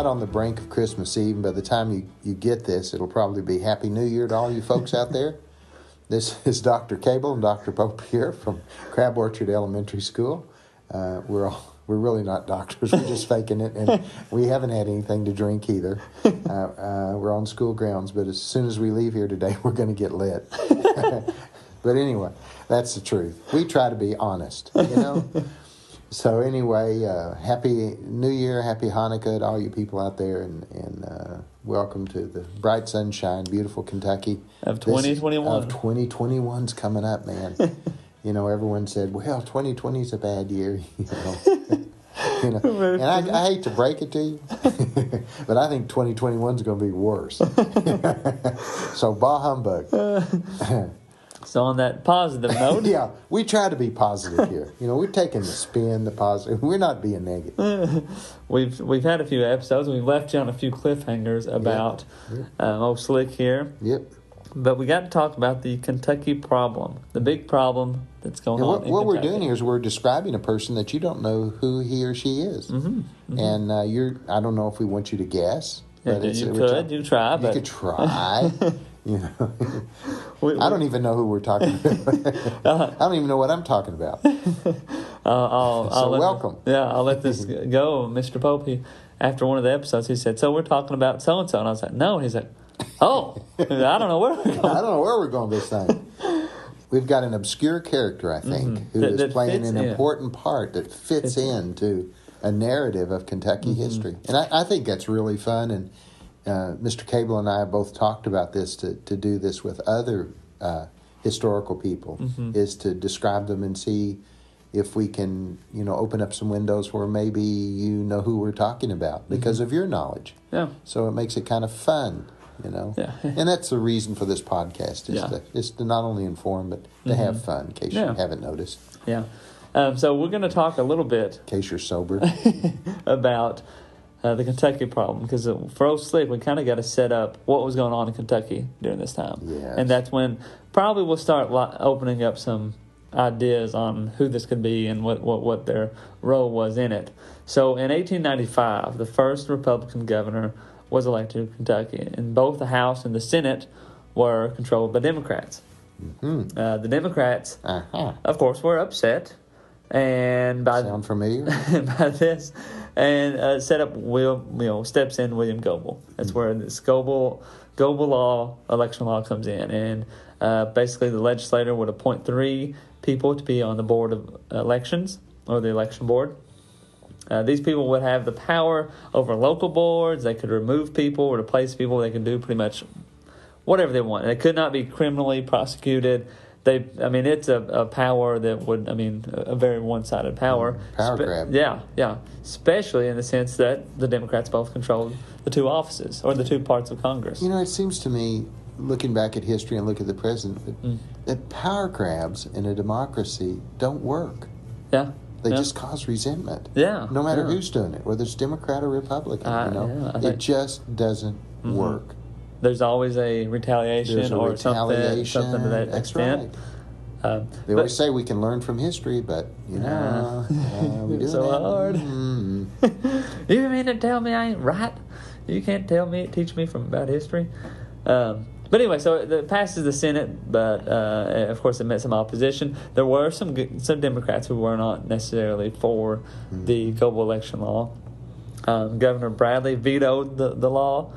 not on the brink of Christmas Eve. By the time you get this, it'll probably be Happy New Year to all you folks out there. This is Dr. Cable and Dr. Pope here from Crab Orchard Elementary School. We're really not doctors. We're just faking it, and we haven't had anything to drink either. We're on school grounds, but as soon as we leave here today, we're going to get lit. But anyway, that's the truth. We try to be honest, So anyway, Happy New Year, Happy Hanukkah to all you people out there, and welcome to the bright sunshine, beautiful Kentucky. Of 2021. Of 2021's coming up, man. Everyone said, well, 2020 is a bad year, And I hate to break it to you, but I think 2021 is going to be worse. So, bah humbug. So on that positive note. Yeah, we try to be positive here. We're taking the spin, the positive. We're not being negative. We've had a few episodes. We've left you on a few cliffhangers about old Slick here. Yep. But we got to talk about the Kentucky problem, the big problem that's going on in Kentucky. What we're doing here is we're describing a person that you don't know who he or she is. Mm-hmm. Mm-hmm. And I don't know if we want you to guess. But you could try. You could try. I don't even know who we're talking about. I don't even know what I'm talking about. Welcome. I'll let this go. Mr. Pope, after one of the episodes, he said, so we're talking about so-and-so. And I was like, no. He's like, oh, I don't know where we're going. I don't know where we're going with this thing. We've got an obscure character, I think, who is playing an important part that fits into a narrative of Kentucky history. And I think that's really fun. And Mr. Cable and I have both talked about this to do this with other historical people, is to describe them and see if we can, open up some windows where maybe you know who we're talking about because of your knowledge. Yeah. So it makes it kind of fun, Yeah. And that's the reason for this podcast, is to not only inform, but to have fun, in case you haven't noticed. Yeah. So we're going to talk a little bit, in case you're sober, about the Kentucky problem, because for old Slick, we kind of got to set up what was going on in Kentucky during this time. Yes. And that's when probably we'll start opening up some ideas on who this could be and what their role was in it. So in 1895, the first Republican governor was elected in Kentucky, and both the House and the Senate were controlled by Democrats. Mm-hmm. The Democrats, of course, were upset. And sound familiar? By this, and steps in William Goble. That's where this Goble election law comes in, and basically the legislator would appoint 3 people to be on the board of elections, or the election board. These people would have the power over local boards. They could remove people or replace people. They could do pretty much whatever they want. They could not be criminally prosecuted. It's a power that would, a very one-sided power. Power grab. Yeah. Especially in the sense that the Democrats both controlled the 2 offices, or the 2 parts of Congress. It seems to me, looking back at history and look at the present, that power grabs in a democracy don't work. Yeah. They just cause resentment. Yeah. No matter who's doing it, whether it's Democrat or Republican, it just doesn't work. There's always a retaliation something to that extent. Right. They always say we can learn from history, but we do it's so hard. You mean to tell me I ain't right? You can't teach me about history. But anyway, so it passes the Senate, but of course it met some opposition. There were some Democrats who were not necessarily for the Goble election law. Governor Bradley vetoed the law.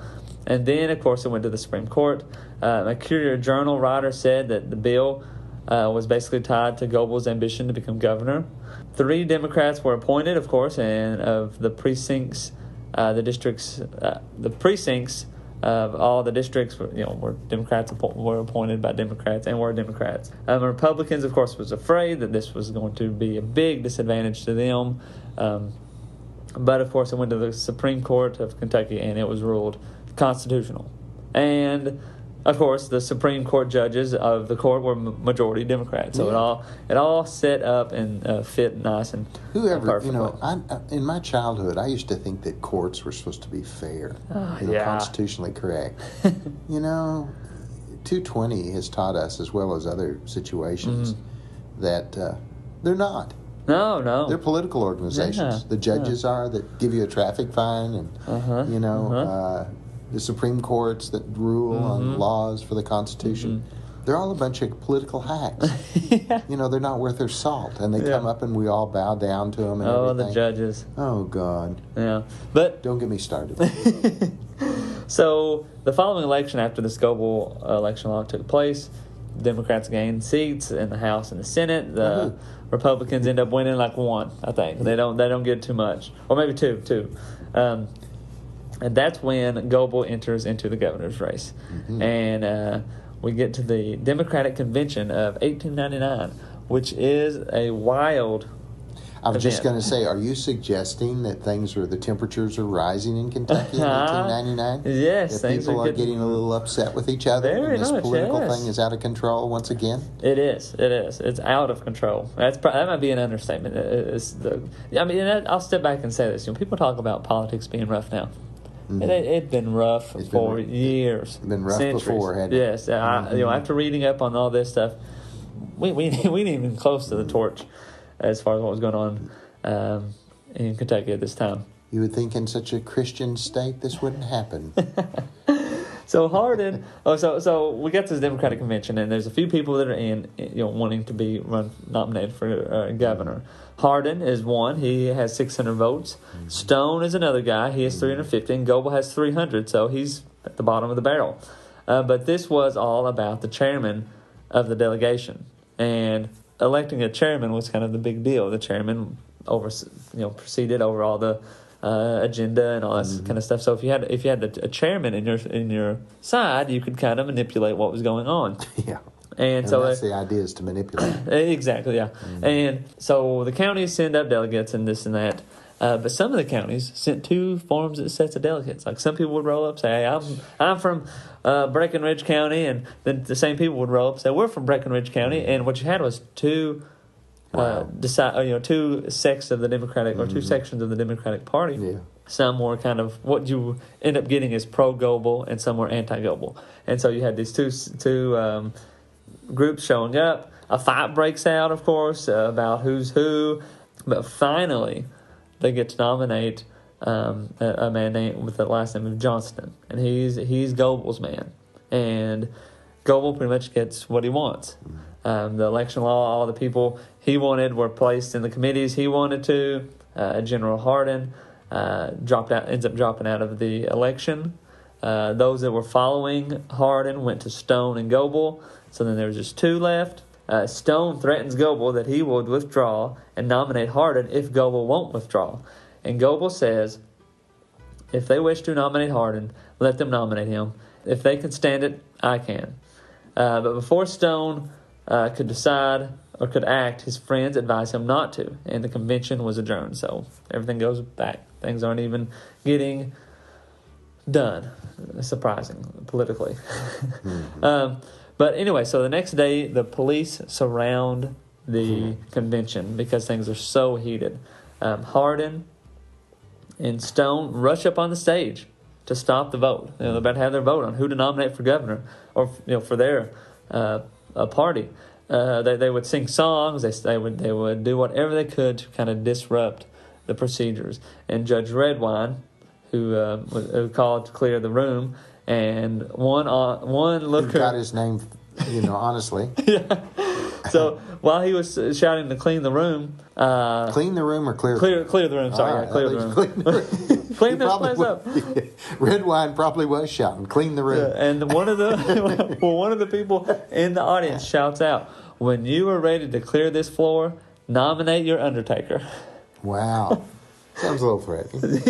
And then, of course, it went to the Supreme Court. A Courier Journal writer said that the bill was basically tied to Goble's ambition to become governor. 3 Democrats were appointed, of course, and of the precincts, the precincts of all the districts were Democrats were appointed by Democrats and were Democrats. Republicans, of course, was afraid that this was going to be a big disadvantage to them. But, of course, it went to the Supreme Court of Kentucky, and it was ruled constitutional. And of course the Supreme Court judges of the court were majority Democrats, so it all set up and fit nice and in my childhood I used to think that courts were supposed to be fair, constitutionally correct. 220 has taught us, as well as other situations, that they're not. No. They're political organizations. Yeah. The judges are that give you a traffic fine, and the Supreme Courts that rule on laws for the Constitution. They're all a bunch of political hacks. Yeah. They're not worth their salt, and they come up and we all bow down to them and everything. The judges. Oh, God. Yeah. But don't get me started. So the following election, after this Goble election law took place, Democrats gained seats in the House and the Senate. The Republicans end up winning like one, I think. They don't get too much, or maybe two. And that's when Goble enters into the governor's race, and we get to the Democratic Convention of 1899, which is a wild. I was just going to say, are you suggesting that the temperatures are rising in Kentucky in 1899? Yes. That people are getting a little upset with each other, and this political thing is out of control once again? It is. It's out of control. That might be an understatement. I'll step back and say this. People talk about politics being rough now. It's been rough for years. It's been rough centuries. Before, hadn't it? Yes. After reading up on all this stuff, we ain't even close to the torch as far as what was going on in Kentucky at this time. You would think in such a Christian state this wouldn't happen. So Hardin, so we got to this Democratic convention, and there's a few people that are in, wanting to be nominated for governor. Hardin is one; he has 600 votes. Stone is another guy; he has 350, and Goble has 300. So he's at the bottom of the barrel. But this was all about the chairman of the delegation, and electing a chairman was kind of the big deal. The chairman proceeded over all the agenda and all that kind of stuff. So if you had a chairman in your side, you could kind of manipulate what was going on. Yeah. And so that's the idea, is to manipulate. Exactly, yeah. And so the counties send up delegates and this and that. But some of the counties sent two sets of delegates. Like some people would roll up, say, "Hey, I'm from Breckenridge County," and then the same people would roll up, and say, "We're from Breckenridge County." And what you had was two sects of the Democratic, or two sections of the Democratic Party. Yeah. Some were kind of, what you end up getting is pro-Goble, and some were anti-Goble. And so you had these two groups showing up. A fight breaks out, of course, about who's who. But finally, they get to nominate a man named with the last name of Johnston, and he's Goble's man. And Goble pretty much gets what he wants. The election law, all the people he wanted were placed in the committees he wanted to. General Hardin ends up dropping out of the election. Those that were following Hardin went to Stone and Goble. So then there was just two left. Stone threatens Goble that he would withdraw and nominate Hardin if Goble won't withdraw. And Goble says, if they wish to nominate Hardin, let them nominate him. If they can stand it, I can. But before Stone could decide or could act, his friends advised him not to, and the convention was adjourned. So everything goes back. Things aren't even getting done. Surprising, politically. But anyway, so the next day, the police surround the convention because things are so heated. Hardin and Stone rush up on the stage to stop the vote. They're about to have their vote on who to nominate for governor, or for their party. They would sing songs. They would do whatever they could to kind of disrupt the procedures. And Judge Redwine, who called to clear the room, and one looker got his name, honestly. Yeah. So while he was shouting to clean the room, clean the room or clear the room. Sorry, clear the room. Clean this place up. Redwine probably was shouting, "Clean the room." Yeah, and one of the people in the audience shouts out, "When you are ready to clear this floor, nominate your undertaker." Wow. Sounds a little threatening.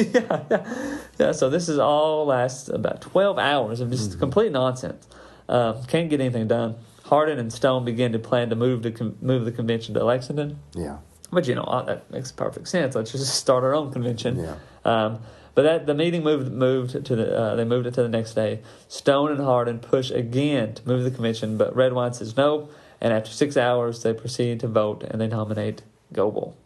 Yeah. So this is all lasts about 12 hours of just complete nonsense. Can't get anything done. Hardin and Stone begin to plan to move the convention to Lexington. Yeah. But that makes perfect sense. Let's just start our own convention. Yeah. But the meeting moved it to the next day. Stone and Hardin push again to move the convention, but Redwine says no. And after 6 hours, they proceed to vote and they nominate Goble.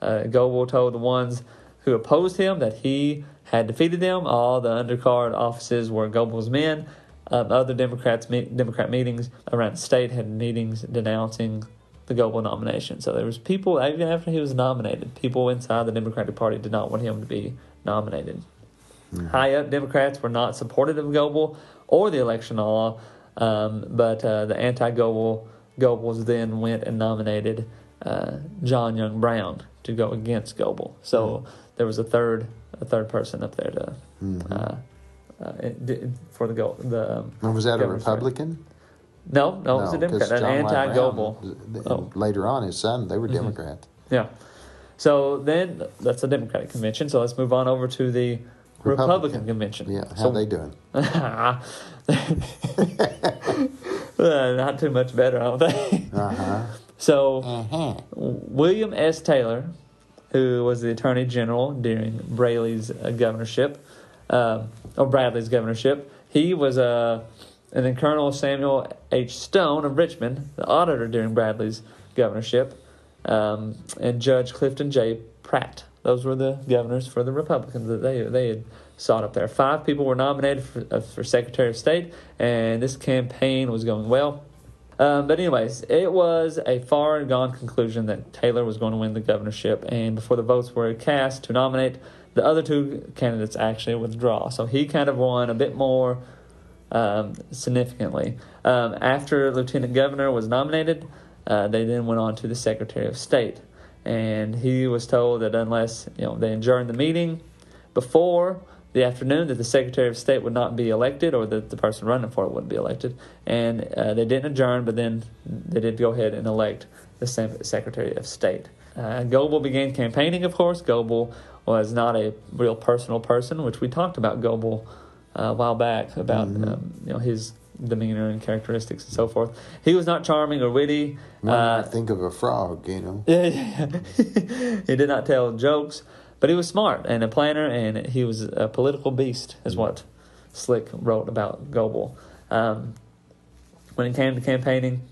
Goble told the ones who opposed him that he had defeated them. All the undercard offices were Goble's men. Other Democrat meetings around the state had meetings denouncing the Goble nomination. So there was people, even after he was nominated, people inside the Democratic Party did not want him to be nominated. High-up Democrats were not supportive of Goble or the election law, but the anti-Gobles then went and nominated John Young Brown to go against Goble. So there was a third person up there to for the Goble. Was that a Republican? No, it was a Democrat, an anti-Goble. Later on, his son, they were Democrats. Yeah. So then that's the Democratic convention. So let's move on over to the Republican convention. Yeah, how they doing? Not too much better, I don't think. So William S. Taylor, who was the Attorney General during Bradley's governorship, he was and then Colonel Samuel H. Stone of Richmond, the auditor during Bradley's governorship, and Judge Clifton J. Pratt. Those were the governors for the Republicans that they had sought up there. 5 people were nominated for Secretary of State, and this campaign was going well. But anyways, it was a far gone conclusion that Taylor was going to win the governorship, and before the votes were cast to nominate, the other 2 candidates actually withdraw. So he kind of won a bit more significantly. After Lieutenant Governor was nominated, they then went on to the Secretary of State. And he was told that unless they adjourned the meeting before the afternoon, that the Secretary of State would not be elected, or that the person running for it wouldn't be elected. And they didn't adjourn, but then they did go ahead and elect the Secretary of State. Goble began campaigning, of course. Goble was not a real personal person, which we talked about Goble a while back, about his demeanor and characteristics and so forth. He was not charming or witty. Think of a frog, Yeah. He did not tell jokes, but he was smart and a planner, and he was a political beast, is what Slick wrote about Goble. When it came to campaigning,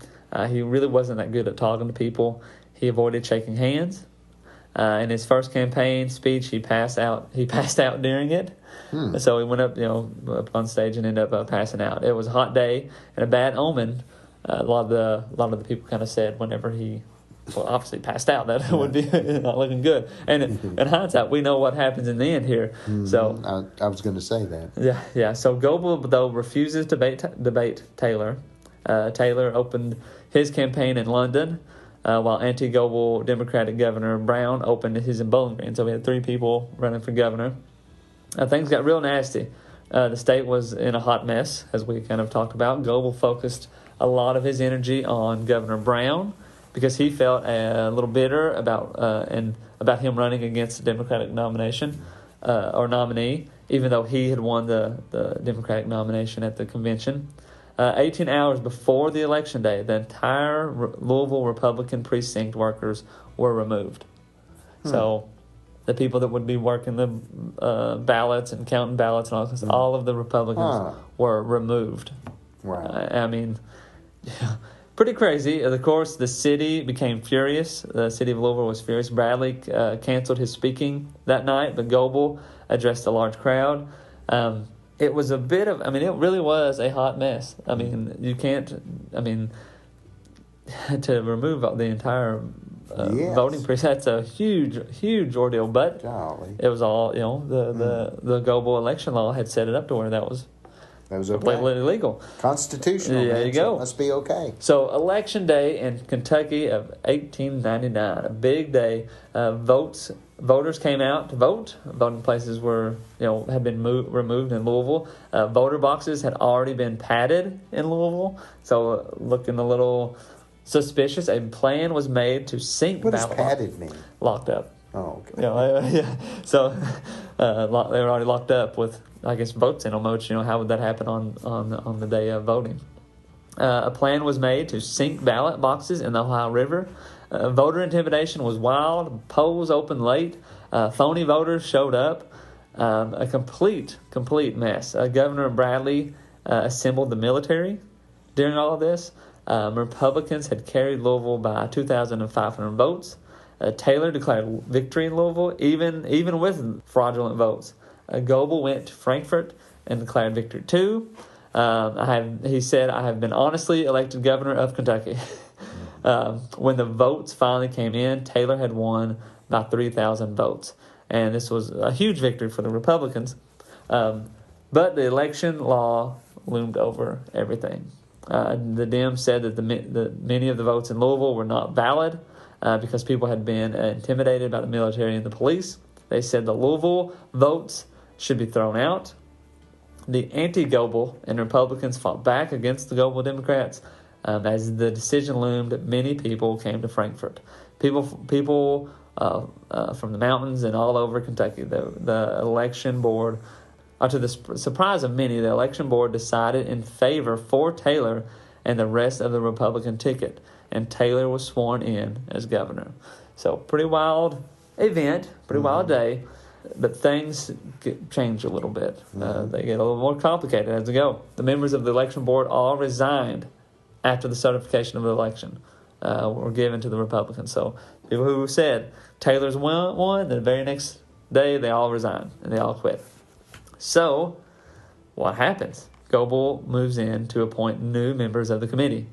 he really wasn't that good at talking to people. He avoided shaking hands. In his first campaign speech, he passed out during it. So he went up, up on stage and ended up passing out. It was a hot day and a bad omen. A lot of the people kind of said whenever he, obviously passed out, that it would be not looking good. And in hindsight, we know what happens in the end here. So I was going to say that. Yeah. So Goble, though, refuses to debate Taylor. Taylor opened his campaign in London, while anti-Goble Democratic Governor Brown opened his in Bowling Green. So we had 3 people running for governor. Things got real nasty. The state was in a hot mess, as we kind of talked about. Goble focused a lot of his energy on Governor Brown because he felt a little bitter about him running against the Democratic nomination or nominee, even though he had won the Democratic nomination at the convention. 18 hours before the election day, the entire Louisville Republican precinct workers were removed. So the people that would be working the ballots and counting ballots and all this, all of the Republicans were removed. Right. Pretty crazy. Of course, the city became furious. The city of Louisville was furious. Bradley canceled his speaking that night, but Goble addressed a large crowd. It was a bit of, it really was a hot mess. You can't, to remove the entire voting precinct, that's a huge ordeal. But it was all, the Goble election law had set it up to where that was completely illegal. Constitutional. There you go. So it must be okay. So election day in Kentucky of 1899, a big day. Voters came out to vote. Voting places had been removed in Louisville. Voter boxes had already been padded in Louisville, so looking a little suspicious. A plan was made to sink ballot. What does padded mean? Locked up. Oh, okay. So they were already locked up with, I guess, votes in them. Which, how would that happen on the day of voting? A plan was made to sink ballot boxes in the Ohio River. Voter intimidation was wild. Polls opened late. Phony voters showed up. A complete mess. Governor Bradley assembled the military during all of this. Republicans had carried Louisville by 2,500 votes. Taylor declared victory in Louisville, even with fraudulent votes. Goble went to Frankfort and declared victory too. He said, "I have been honestly elected governor of Kentucky." When the votes finally came in, Taylor had won by 3,000 votes. And this was a huge victory for the Republicans. But the election law loomed over everything. The Dems said that many of the votes in Louisville were not valid because people had been intimidated by the military and the police. They said the Louisville votes should be thrown out. The anti-Goble and Republicans fought back against the Goble Democrats. As the decision loomed, many people came to Frankfort. People from the mountains and all over Kentucky. The election board, to the surprise of many, the election board decided in favor for Taylor and the rest of the Republican ticket, and Taylor was sworn in as governor. So pretty wild event, pretty wild day, but things change a little bit. They get a little more complicated as they go. The members of the election board all resigned after the certification of the election were given to the Republicans. So people who said Taylor's won, the very next day they all resigned and they all quit. So what happens? Goble moves in to appoint new members of the committee.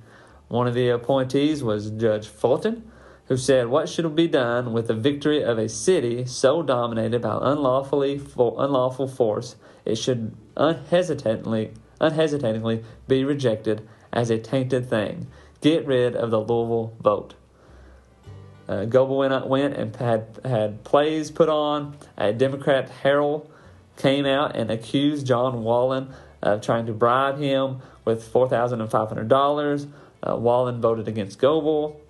One of the appointees was Judge Fulton, who said what should be done with the victory of a city so dominated by unlawful force, it should unhesitatingly be rejected as a tainted thing. Get rid of the Louisville vote. Goble went and had plays put on. A Democrat herald came out and accused John Wallen of trying to bribe him with $4,500. Wallen voted against Goble.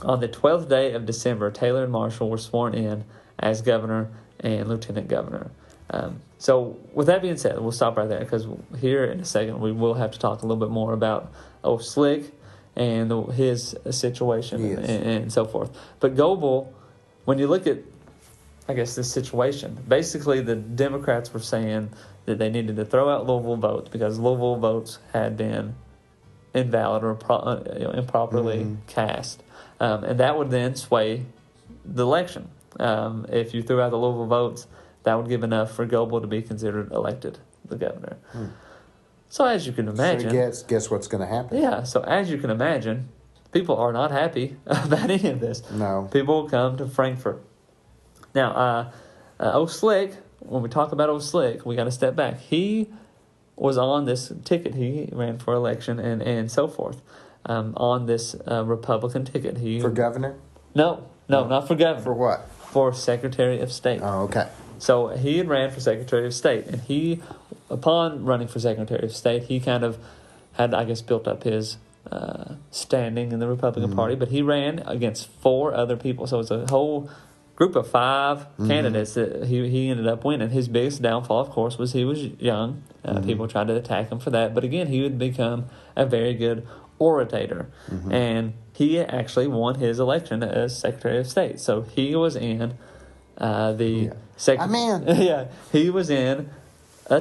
On the 12th day of December, Taylor and Marshall were sworn in as governor and lieutenant governor. So with that being said, we'll stop right there because here in a second we will have to talk a little bit more about Slick and his situation and so forth. But Goble, when you look at, I guess, this situation, basically the Democrats were saying that they needed to throw out Louisville votes because Louisville votes had been invalid or improperly cast. And that would then sway the election. If you threw out the Louisville votes, that would give enough for Goble to be considered elected the governor. So as you can imagine... So guess what's going to happen? Yeah, so as you can imagine, people are not happy about any of this. No. People come to Frankfort. Now, Slick, when we talk about Slick, we got to step back. He was on this ticket. He ran for election and so forth. On this Republican ticket. For governor? No, not for governor. For what? For Secretary of State. Oh, okay. So he had ran for Secretary of State, and he, upon running for Secretary of State, he kind of had, I guess, built up his standing in the Republican Party, but he ran against 4 other people. So it's a whole group of 5 candidates that he ended up winning. His biggest downfall, of course, was he was young. People tried to attack him for that, but again, he would become a very good orator, and he actually won his election as Secretary of State. So he was in he was in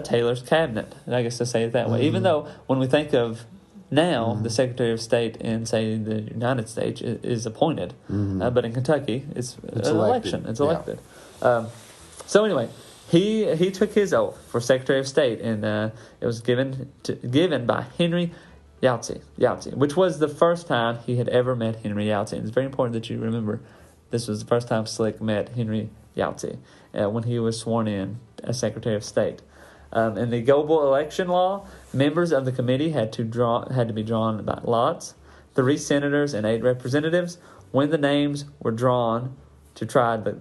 Taylor's cabinet, I guess to say it that way. Even though when we think of now, the Secretary of State in, say, the United States is appointed, but in Kentucky, it's an election. It's elected. So anyway, he took his oath for Secretary of State, and it was given by Henry Yahtzee, which was the first time he had ever met Henry Yahtzee. And it's very important that you remember this was the first time Slick met Henry Yahtzee when he was sworn in as Secretary of State. In the Goble election law, members of the committee had to be drawn by lots. 3 senators and 8 representatives. When the names were drawn to try the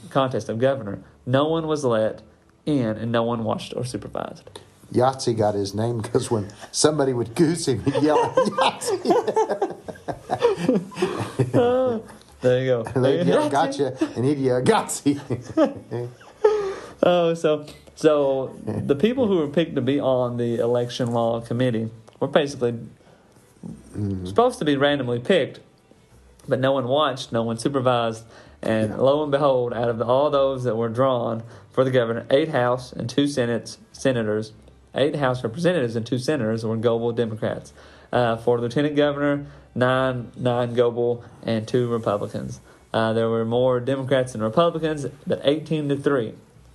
contest of governor, no one was let in and no one watched or supervised. Yahtzee got his name because when somebody would goose him, he'd yell at Yahtzee. There you go. They'd yell, gotcha, and he'd yell, Yahtzee. So the people who were picked to be on the election law committee were basically supposed to be randomly picked, but no one watched, no one supervised, and lo and behold, out of all those that were drawn for the governor, 8 House and 2 senators, 8 House representatives and 2 senators were Goble Democrats. For lieutenant governor, 9 Goble and 2 Republicans. There were more Democrats than Republicans, but 18-3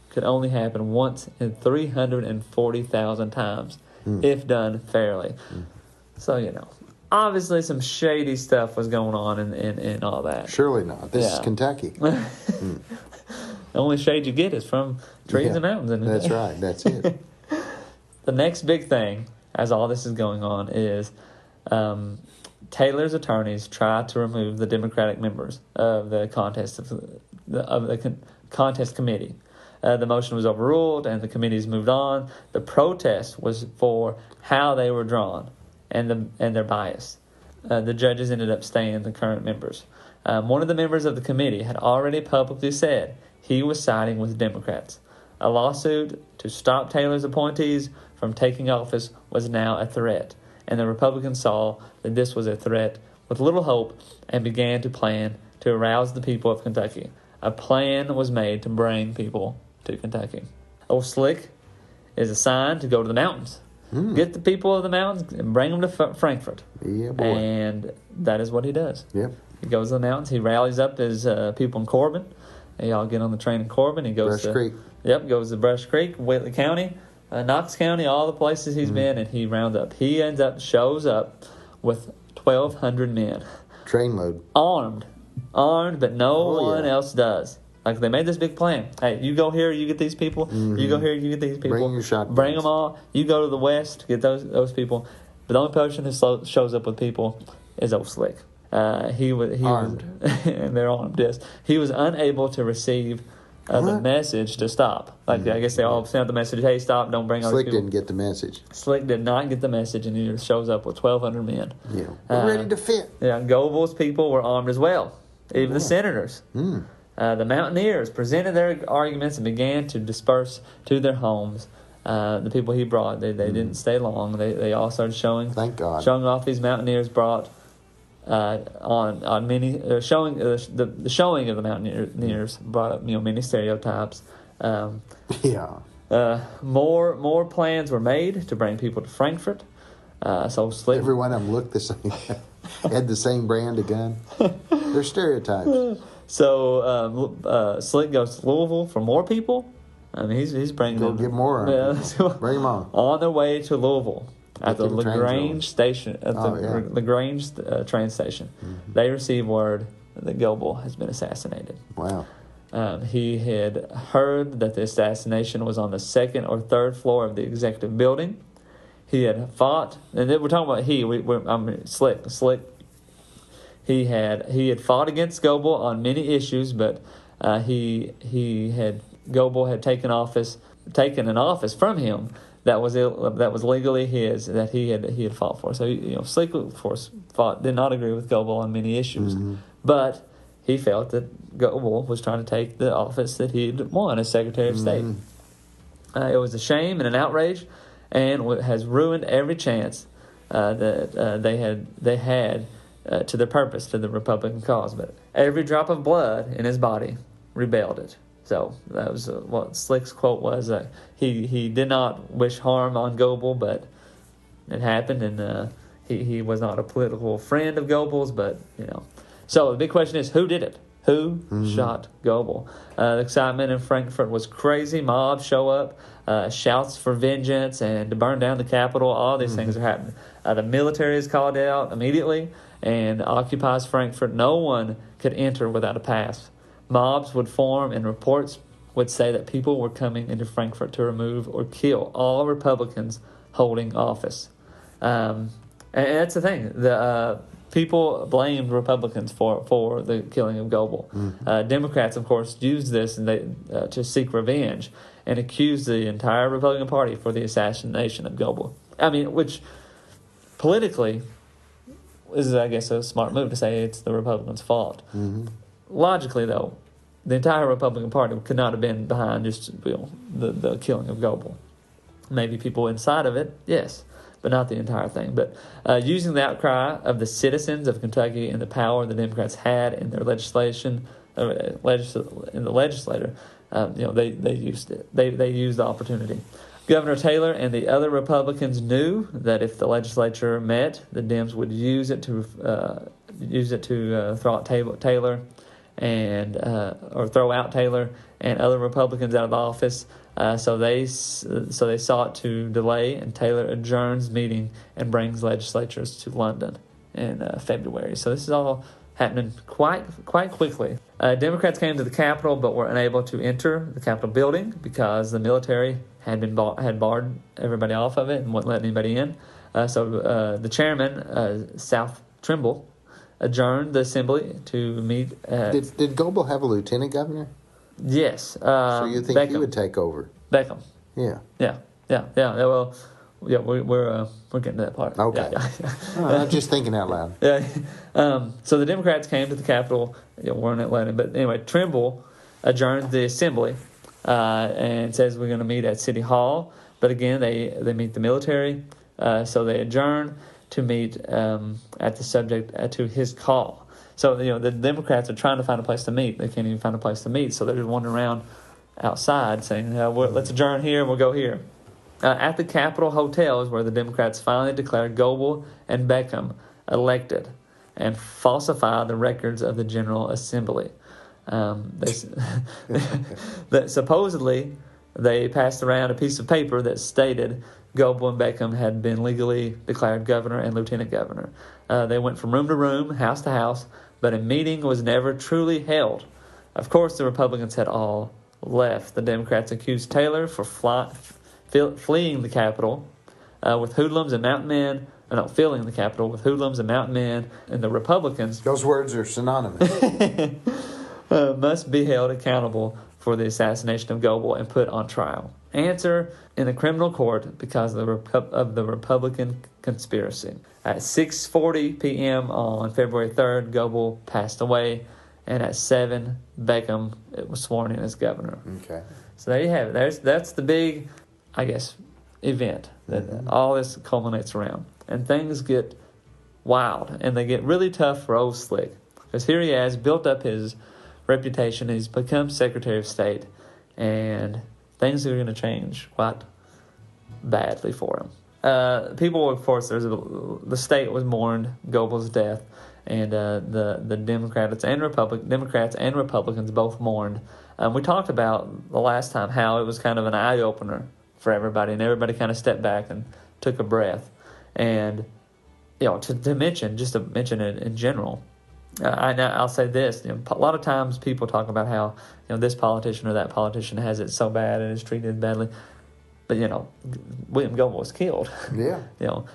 could only happen once in 340,000 times if done fairly. So, obviously some shady stuff was going on in all that. Surely not. This is Kentucky. The only shade you get is from trees and mountains. That's right. That's it. The next big thing, as all this is going on, is Taylor's attorneys tried to remove the Democratic members of the contest contest committee. The motion was overruled, and the committees moved on. The protest was for how they were drawn and their bias. The judges ended up staying the current members. One of the members of the committee had already publicly said he was siding with Democrats. A lawsuit to stop Taylor's appointees from taking office was now a threat, and the Republicans saw that this was a threat with little hope and began to plan to arouse the people of Kentucky. A plan was made to bring people to Kentucky. Old Slick is assigned to go to the mountains. Get the people of the mountains and bring them to Frankfort. Yeah, boy. And that is what he does. Yep. He goes to the mountains. He rallies up his people in Corbin. They all get on the train in Corbin. He goes Brush Creek. Yep, goes to Brush Creek, Whately County, Knox County, all the places he's been, and he rounds up. He shows up with 1,200 men. Trainload. Armed, but no one else does. Like, they made this big plan. Hey, you go here, you get these people. You go here, you get these people. Bring your shotguns. Bring them all. You go to the west, get those people. But the only person who shows up with people is Old Slick. He Armed. and they're armed. Yes, he was unable to receive the message to stop. Like, I guess they all sent the message, "Hey, stop! Don't bring all these Slick people." didn't get the message. Slick did not get the message, and he shows up with 1,200 men. Yeah, we're ready to fit. Yeah, Goble's people were armed as well. Even the senators. The Mountaineers presented their arguments and began to disperse to their homes. The people he brought, they didn't stay long. They all started showing. Thank God. Showing off these Mountaineers brought on many showing the showing of the Mountaineers brought up many stereotypes. More plans were made to bring people to Frankfort. So Slick, every one of them looked the same, had the same brand of gun. They're stereotypes. So Slick goes to Louisville for more people. I mean, he's bringing Go them. get more. Bring them on. On their way to Louisville at the LaGrange station, LaGrange train station. They receive word that Goble has been assassinated. Wow. He had heard that the assassination was on the second or third floor of the executive building. He had fought, and we're talking about Slick. Slick. He had fought against Goble on many issues, but Goble had taken an office from him that was legally his, that he had fought for. So Slick, of course, did not agree with Goble on many issues, but he felt that Goble was trying to take the office that he had won as Secretary of State. It was a shame and an outrage, and has ruined every chance that they had to their purpose, to the Republican cause. But every drop of blood in his body rebelled it. So that was what Slick's quote was. He did not wish harm on Goble, but it happened, and he was not a political friend of Goble's, but So the big question is, who did it? Who shot Goble? The excitement in Frankfort was crazy. Mobs show up, shouts for vengeance and to burn down the Capitol. All these things are happening. The military is called out immediately and occupies Frankfort. No one could enter without a pass. Mobs would form, and reports would say that people were coming into Frankfort to remove or kill all Republicans holding office. And that's the thing. The people blamed Republicans for the killing of Goble. Democrats, of course, used this and to seek revenge and accused the entire Republican Party for the assassination of Goble. I mean, which politically is, I guess, a smart move to say it's the Republicans' fault. Logically, though, the entire Republican Party could not have been behind just the killing of Goble. Maybe people inside of it, yes, but not the entire thing. But using the outcry of the citizens of Kentucky and the power the Democrats had in their legislation, in the legislature, they used it. They used the opportunity. Governor Taylor and the other Republicans knew that if the legislature met, the Dems would use it to throw out Taylor or throw out Taylor and other Republicans out of office. So they sought to delay, and Taylor adjourns meeting and brings legislatures to London. in February. So this is all happening quite quickly. Democrats came to the Capitol but were unable to enter the Capitol building because the military had barred everybody off of it and wouldn't let anybody in. So the chairman, South Trimble, adjourned the assembly to meet. Did Goble have a lieutenant governor? Yes. So you think Beckham. he would take over? Beckham. Yeah. Yeah. Well, yeah, we're getting to that part. Okay. Yeah. I'm just thinking out loud. Yeah. So the Democrats came to the Capitol. Weren't letting, but anyway, Trimble adjourned the assembly and says we're going to meet at City Hall. But again, they meet the military, so they adjourn to meet at the subject to his call. So the Democrats are trying to find a place to meet. They can't even find a place to meet, so they're just wandering around outside saying, "Let's adjourn here. We'll go here." At the Capitol Hotel is where the Democrats finally declared Goble and Beckham elected and falsified the records of the General Assembly. That supposedly they passed around a piece of paper that stated Goble and Beckham had been legally declared governor and lieutenant governor. They went from room to room, house to house, but a meeting was never truly held. Of course, the Republicans had all left. The Democrats accused Taylor for fleeing the Capitol with hoodlums and mountain men. Filling the Capitol with hoodlums and mountain men. And the Republicans... Those words are synonymous. must be held accountable for the assassination of Goble and put on trial. Answer: in a criminal court because of the Republican conspiracy. At 6:40 p.m. on February 3rd, Goble passed away, and at 7, Beckham was sworn in as governor. Okay. So there you have it. That's the big, I guess, event that all this culminates around. And things get wild, and they get really tough for old Slick. Because here he has built up his reputation. He's become Secretary of State, and things are going to change quite badly for him. People, of course, the state was mourned Goble's death, and the Democrats and Republicans both mourned. We talked about the last time how it was kind of an eye opener for everybody, and everybody kind of stepped back and took a breath. And to mention it in general. I'll say this: a lot of times people talk about how this politician or that politician has it so bad and is treated badly, but William Goble was killed. Yeah.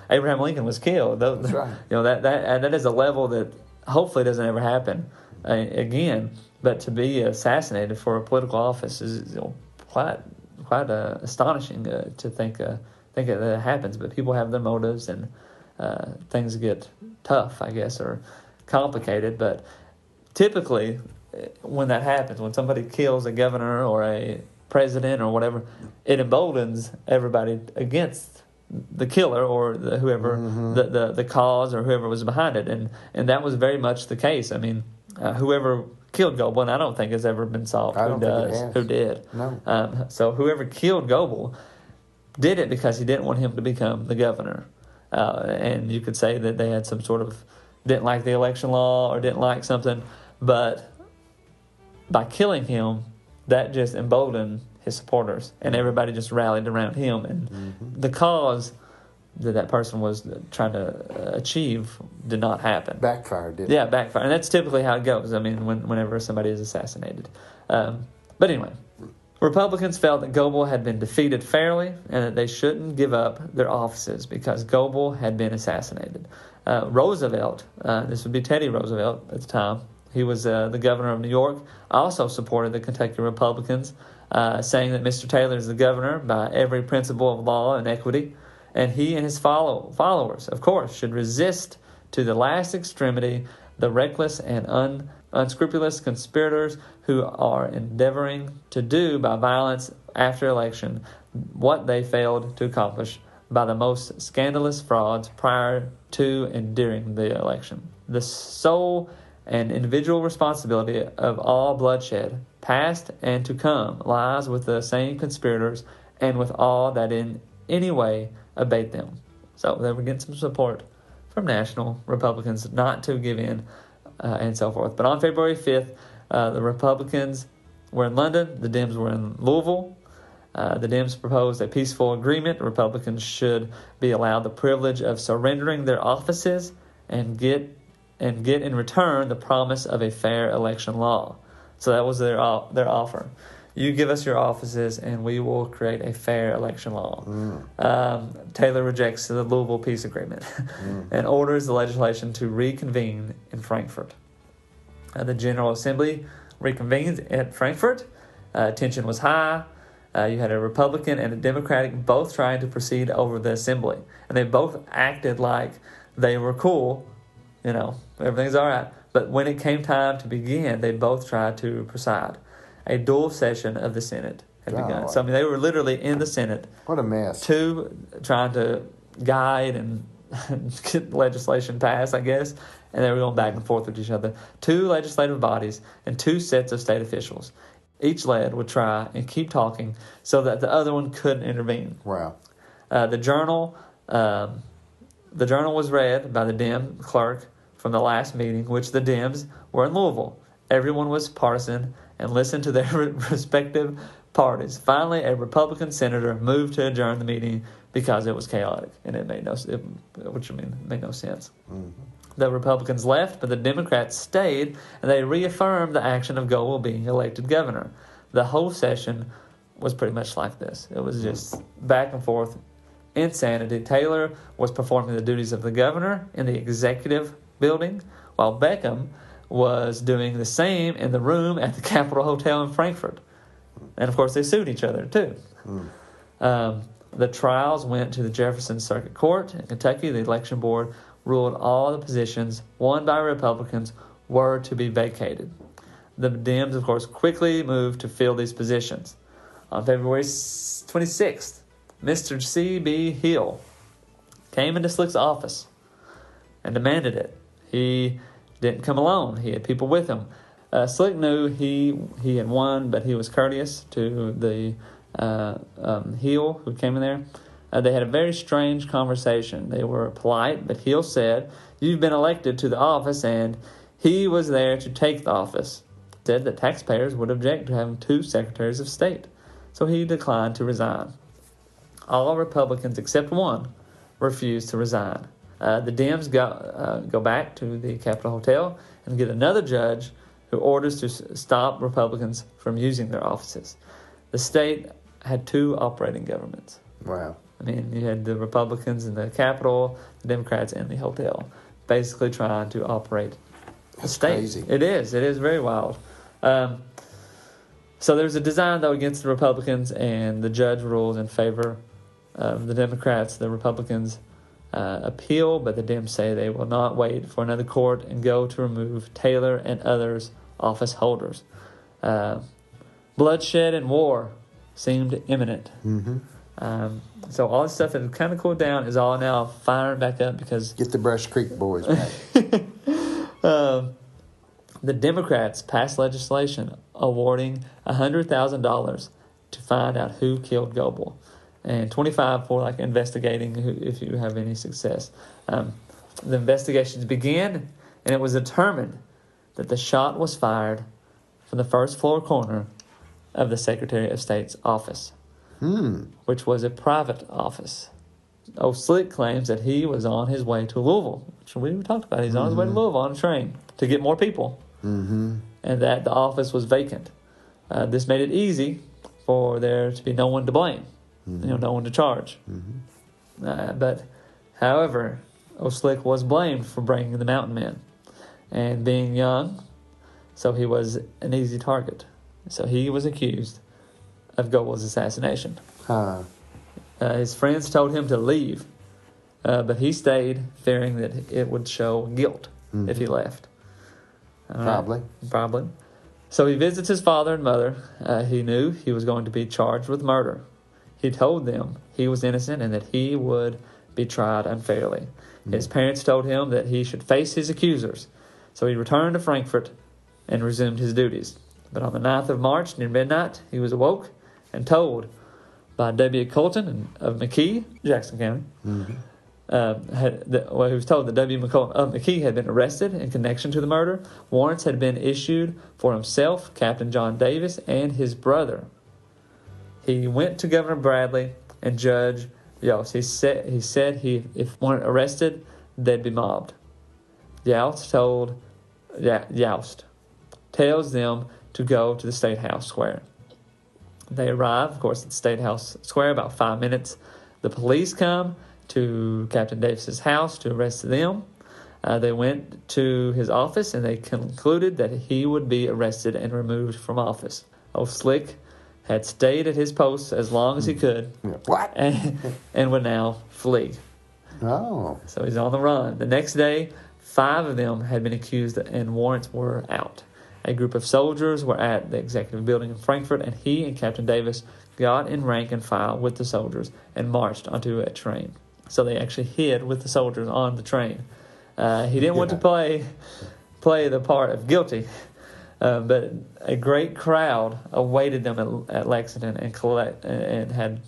Abraham Lincoln was killed. That's right. That is a level that hopefully doesn't ever happen again. But to be assassinated for a political office is quite astonishing to think that happens. But people have their motives, and things get tough, I guess, or complicated. But typically when that happens, when somebody kills a governor or a president or whatever, it emboldens everybody against the killer or whoever the cause or whoever was behind it, and that was very much the case. I mean, whoever killed Goble, and I don't think has ever been solved who did. No. So whoever killed Goble did it because he didn't want him to become the governor, and you could say that they had some sort of didn't like the election law or didn't like something, but by killing him, that just emboldened his supporters, and everybody just rallied around him, and the cause that person was trying to achieve did not happen. Backfired, didn't it? Yeah, backfired. And that's typically how it goes. I mean, whenever somebody is assassinated. But anyway, Republicans felt that Goble had been defeated fairly and that they shouldn't give up their offices because Goble had been assassinated. Roosevelt, this would be Teddy Roosevelt at the time, he was the governor of New York, also supported the Kentucky Republicans, saying that Mr. Taylor is the governor by every principle of law and equity, and he and his followers, of course, should resist to the last extremity the reckless and unscrupulous conspirators who are endeavoring to do by violence after election what they failed to accomplish by the most scandalous frauds prior to and during the election. The sole and individual responsibility of all bloodshed, past and to come, lies with the same conspirators and with all that in any way abate them. So they were getting some support from national Republicans not to give in and so forth. But on February 5th, the Republicans were in London, the Dems were in Louisville. The Dems proposed a peaceful agreement. Republicans should be allowed the privilege of surrendering their offices and get in return the promise of a fair election law. So that was their offer. You give us your offices, and we will create a fair election law. Taylor rejects the Louisville peace agreement and orders the legislation to reconvene in Frankfurt. The General Assembly reconvenes at Frankfurt. Tension was high. You had a Republican and a Democratic both trying to proceed over the assembly. And they both acted like they were cool. Everything's all right. But when it came time to begin, they both tried to preside. A dual session of the Senate had begun. So, they were literally in the Senate. What a mess. Two trying to guide and get legislation passed, I guess. And they were going back and forth with each other. Two legislative bodies and two sets of state officials. Each lead would try and keep talking so that the other one couldn't intervene. Wow. The journal was read by the Dem clerk from the last meeting, which the Dems were in Louisville. Everyone was partisan and listened to their respective parties. Finally, a Republican senator moved to adjourn the meeting because it was chaotic, and it made no sense. Mm-hmm. The Republicans left, but the Democrats stayed, and they reaffirmed the action of Goble being elected governor. The whole session was pretty much like this. It was just back and forth, insanity. Taylor was performing the duties of the governor in the executive building, while Beckham was doing the same in the room at the Capitol Hotel in Frankfurt. And, of course, they sued each other, too. The trials went to the Jefferson Circuit Court in Kentucky. The election board ruled all the positions won by Republicans were to be vacated. The Dems, of course, quickly moved to fill these positions. On February 26th, Mr. C.B. Hill came into Slick's office and demanded it. He didn't come alone. He had people with him. Slick knew he had won, but he was courteous to the Hill who came in there. They had a very strange conversation. They were polite, but Hill said, "You've been elected to the office," and he was there to take the office. Said that taxpayers would object to having two secretaries of state, so he declined to resign. All Republicans except one refused to resign. The Dems go back to the Capitol Hotel and get another judge who orders to stop Republicans from using their offices. The state had two operating governments. Wow. You had the Republicans in the Capitol, the Democrats in the hotel, basically trying to operate the state. Crazy. It is very wild. So there's a design, though, against the Republicans, and the judge rules in favor of the Democrats. The Republicans appeal, but the Dems say they will not wait for another court and go to remove Taylor and others office holders. Bloodshed and war seemed imminent. Mm-hmm. So all this stuff that had kind of cooled down is all now firing back up because... Get the Brush Creek boys back. The Democrats passed legislation awarding $100,000 to find out who killed Goble, and $25,000 for investigating if you have any success. The investigations began, and it was determined that the shot was fired from the first floor corner of the Secretary of State's office, which was a private office. Slick claims that he was on his way to Louisville, which we talked about. He's on his way to Louisville on a train to get more people, and that the office was vacant. This made it easy for there to be no one to blame, no one to charge. But, however, Slick was blamed for bringing the Mountain Men and being young, so he was an easy target. So he was accused of Goble's assassination. His friends told him to leave, but he stayed, fearing that it would show guilt if he left. Probably. So he visits his father and mother. He knew he was going to be charged with murder. He told them he was innocent and that he would be tried unfairly. His parents told him that he should face his accusers. So he returned to Frankfurt and resumed his duties. But on the 9th of March, near midnight, he was awoke and told by W. Colton of McKee, Jackson County, he was told that W. McKee had been arrested in connection to the murder. Warrants had been issued for himself, Captain John Davis, and his brother. He went to Governor Bradley and Judge Yost. He said if weren't arrested, they'd be mobbed. Youst tells them to go to the State House Square. They arrive, of course, at the State House Square about 5 minutes. The police come to Captain Davis's house to arrest them. They went to his office and they concluded that he would be arrested and removed from office. Old Slick had stayed at his post as long as he could. What? And would now flee. Oh. So he's on the run. The next day, 5 of them had been accused and warrants were out. A group of soldiers were at the executive building in Frankfort, and he and Captain Davis got in rank and file with the soldiers and marched onto a train. So they actually hid with the soldiers on the train. He didn't want to play the part of guilty, but a great crowd awaited them at Lexington and had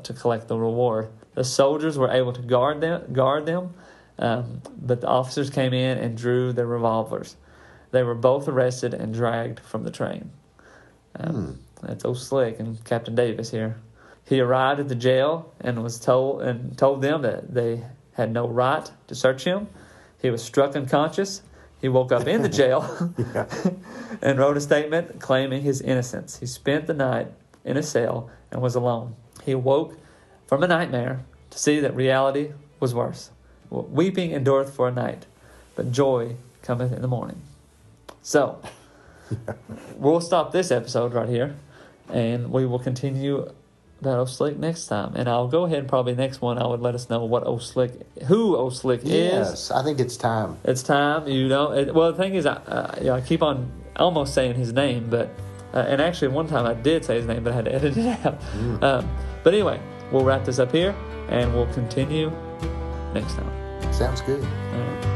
to collect the reward. The soldiers were able to guard them, but the officers came in and drew their revolvers. They were both arrested and dragged from the train. That's old Slick and Captain Davis here. He arrived at the jail and was told them that they had no right to search him. He was struck unconscious. He woke up in the jail and wrote a statement claiming his innocence. He spent the night in a cell and was alone. He woke from a nightmare to see that reality was worse. Weeping endureth for a night, but joy cometh in the morning. So, we'll stop this episode right here, and we will continue about Old Slick next time. And I'll go ahead and probably next one I would let us know who Old Slick is. Yes, I think it's time. It's time, well, the thing is, I keep on almost saying his name, but and actually one time I did say his name, but I had to edit it out. But anyway, we'll wrap this up here, and we'll continue next time. Sounds good. All right.